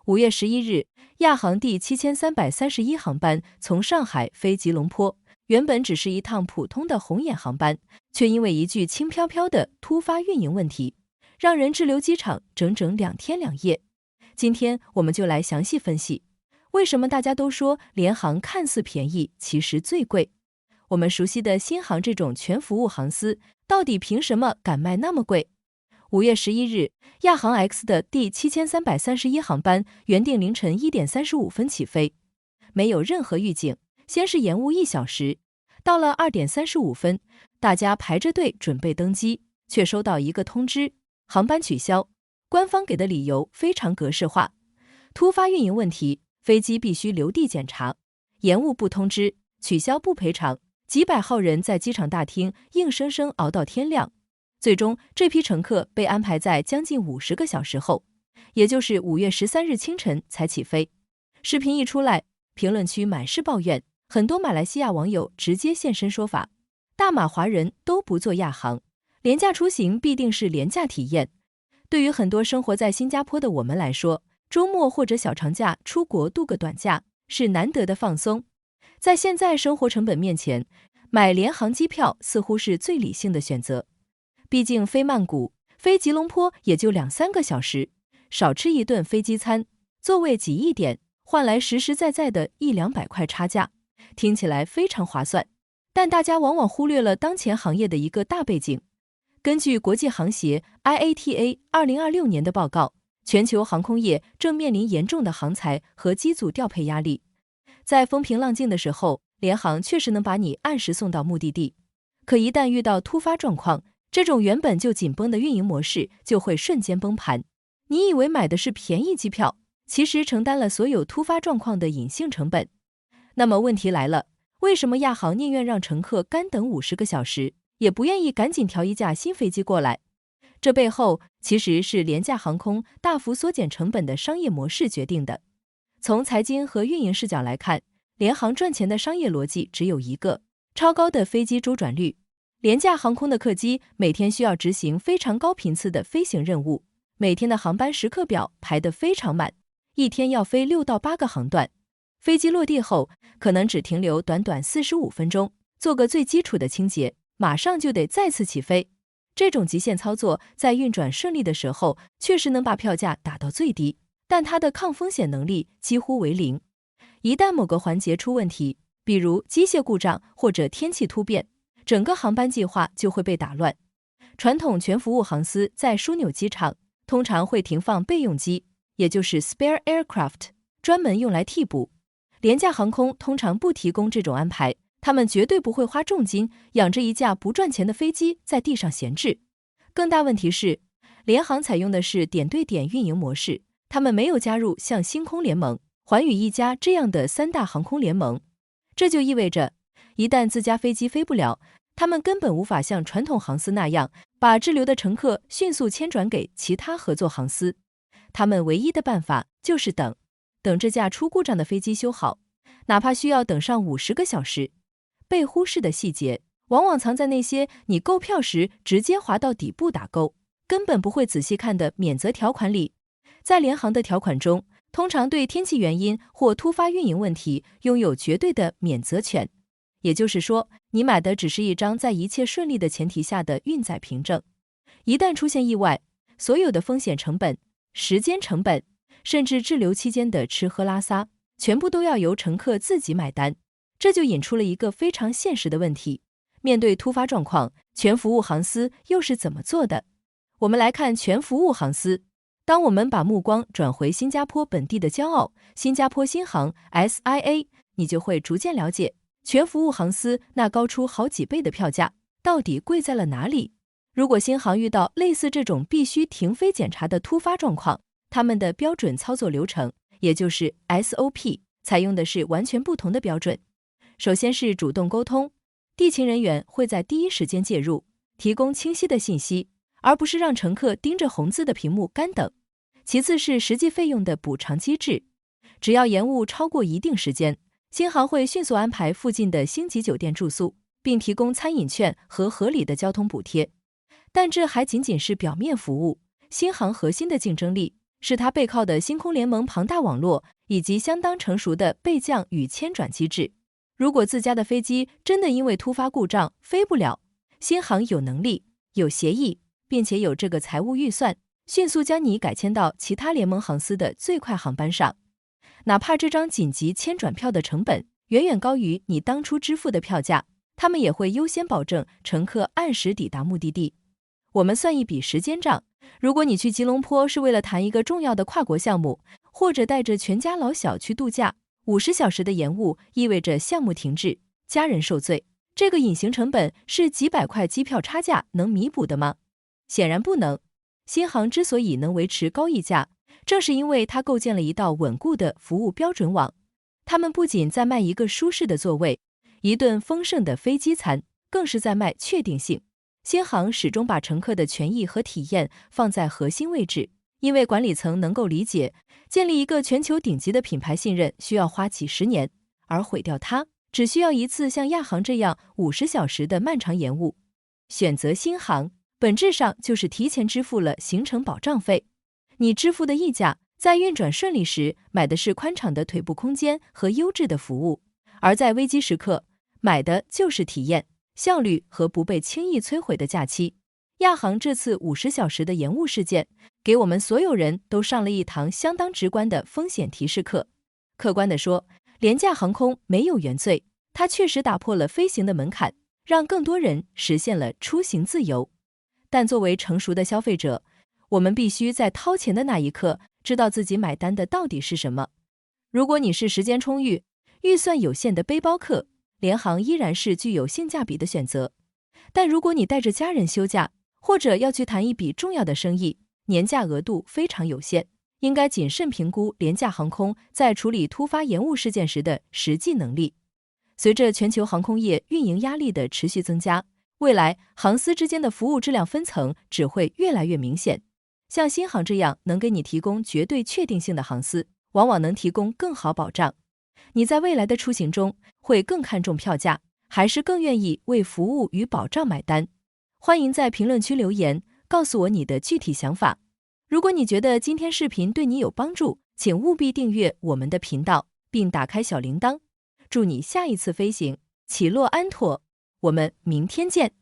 5月11日，亚航第7331航班从上海飞吉隆坡，原本只是一趟普通的红眼航班，却因为一句轻飘飘的突发运营问题，让人滞留机场整整2天2夜。今天我们就来详细分析，为什么大家都说联航看似便宜，其实最贵？我们熟悉的新航这种全服务航司，到底凭什么敢卖那么贵？5月11日，亚航 X 的第7331航班原定凌晨1点35分起飞，没有任何预警，先是延误1小时，到了2点35分，大家排着队准备登机，却收到一个通知，航班取消。官方给的理由非常格式化，突发运营问题，飞机必须留地检查，延误不通知，取消不赔偿。几百号人在机场大厅硬生生熬到天亮，最终这批乘客被安排在将近50个小时后，也就是5月13日清晨才起飞。视频一出来，评论区满是抱怨，很多马来西亚网友直接现身说法，大马华人都不坐亚航，廉价出行必定是廉价体验。对于很多生活在新加坡的我们来说，周末或者小长假出国度个短假是难得的放松。在现在生活成本面前，买联航机票似乎是最理性的选择。毕竟飞曼谷、飞吉隆坡也就2-3个小时，少吃一顿飞机餐，座位挤一点，换来实实在在的100-200块差价，听起来非常划算。但大家往往忽略了当前行业的一个大背景。根据国际航协 IATA 2026年的报告，全球航空业正面临严重的航材和机组调配压力。在风平浪静的时候，联航确实能把你按时送到目的地，可一旦遇到突发状况，这种原本就紧绷的运营模式就会瞬间崩盘。你以为买的是便宜机票，其实承担了所有突发状况的隐性成本。那么问题来了，为什么亚航宁愿让乘客干等50个小时，也不愿意赶紧调一架新飞机过来？这背后其实是廉价航空大幅缩减成本的商业模式决定的。从财经和运营视角来看，联航赚钱的商业逻辑只有一个：超高的飞机周转率。廉价航空的客机每天需要执行非常高频次的飞行任务，每天的航班时刻表排得非常满，一天要飞6到8个航段。飞机落地后，可能只停留短短45分钟，做个最基础的清洁，马上就得再次起飞。这种极限操作在运转顺利的时候，确实能把票价打到最低，但它的抗风险能力几乎为0。一旦某个环节出问题，比如机械故障或者天气突变，整个航班计划就会被打乱。传统全服务航司在枢纽机场通常会停放备用机，也就是 spare aircraft， 专门用来替补。廉价航空通常不提供这种安排，他们绝对不会花重金养着一架不赚钱的飞机在地上闲置。更大问题是，联航采用的是点对点运营模式，他们没有加入像星空联盟、寰宇一家这样的3大航空联盟。这就意味着，一旦自家飞机飞不了，他们根本无法像传统航司那样把滞留的乘客迅速迁转给其他合作航司。他们唯一的办法就是等这架出故障的飞机修好，哪怕需要等上50个小时。被忽视的细节往往藏在那些你购票时直接滑到底部打勾，根本不会仔细看的免责条款里。在联航的条款中，通常对天气原因或突发运营问题拥有绝对的免责权。也就是说，你买的只是一张在一切顺利的前提下的运载凭证。一旦出现意外，所有的风险成本、时间成本，甚至滞留期间的吃喝拉撒，全部都要由乘客自己买单。这就引出了一个非常现实的问题：面对突发状况，全服务航司又是怎么做的？我们来看全服务航司。当我们把目光转回新加坡本地的骄傲——新加坡新航 SIA， 你就会逐渐了解全服务航司那高出好几倍的票价到底贵在了哪里。如果新航遇到类似这种必须停飞检查的突发状况，他们的标准操作流程，也就是 SOP， 采用的是完全不同的标准。首先是主动沟通，地勤人员会在第一时间介入，提供清晰的信息，而不是让乘客盯着红字的屏幕干等。其次是实际费用的补偿机制，只要延误超过一定时间，新航会迅速安排附近的星级酒店住宿，并提供餐饮券和合理的交通补贴。但这还仅仅是表面服务，新航核心的竞争力是它背靠的星空联盟庞大网络以及相当成熟的备降与迁转机制。如果自家的飞机真的因为突发故障飞不了，新航有能力、有协议，并且有这个财务预算，迅速将你改签到其他联盟航司的最快航班上。哪怕这张紧急迁转票的成本远远高于你当初支付的票价，他们也会优先保证乘客按时抵达目的地。我们算一笔时间账，如果你去吉隆坡是为了谈一个重要的跨国项目，或者带着全家老小去度假，50小时的延误意味着项目停滞，家人受罪。这个隐形成本是几百块机票差价能弥补的吗？显然不能。新航之所以能维持高溢价，正是因为它构建了一道稳固的服务标准网。他们不仅在卖一个舒适的座位，一顿丰盛的飞机餐，更是在卖确定性。新航始终把乘客的权益和体验放在核心位置，因为管理层能够理解，建立一个全球顶级的品牌信任需要花几十年，而毁掉它只需要一次像亚航这样50小时的漫长延误。选择新航，本质上就是提前支付了行程保障费。你支付的溢价，在运转顺利时买的是宽敞的腿部空间和优质的服务，而在危机时刻买的就是体验、效率和不被轻易摧毁的假期。亚航这次50小时的延误事件，给我们所有人都上了一堂相当直观的风险提示课。客观地说，廉价航空没有原罪，它确实打破了飞行的门槛，让更多人实现了出行自由。但作为成熟的消费者，我们必须在掏钱的那一刻，知道自己买单的到底是什么。如果你是时间充裕、预算有限的背包客，联航依然是具有性价比的选择。但如果你带着家人休假，或者要去谈一笔重要的生意，年假额度非常有限，应该谨慎评估廉价航空在处理突发延误事件时的实际能力。随着全球航空业运营压力的持续增加，未来航司之间的服务质量分层只会越来越明显。像新航这样能给你提供绝对确定性的航司，往往能提供更好保障。你在未来的出行中会更看重票价，还是更愿意为服务与保障买单？欢迎在评论区留言，告诉我你的具体想法。如果你觉得今天视频对你有帮助，请务必订阅我们的频道，并打开小铃铛。祝你下一次飞行起落安妥，我们明天见。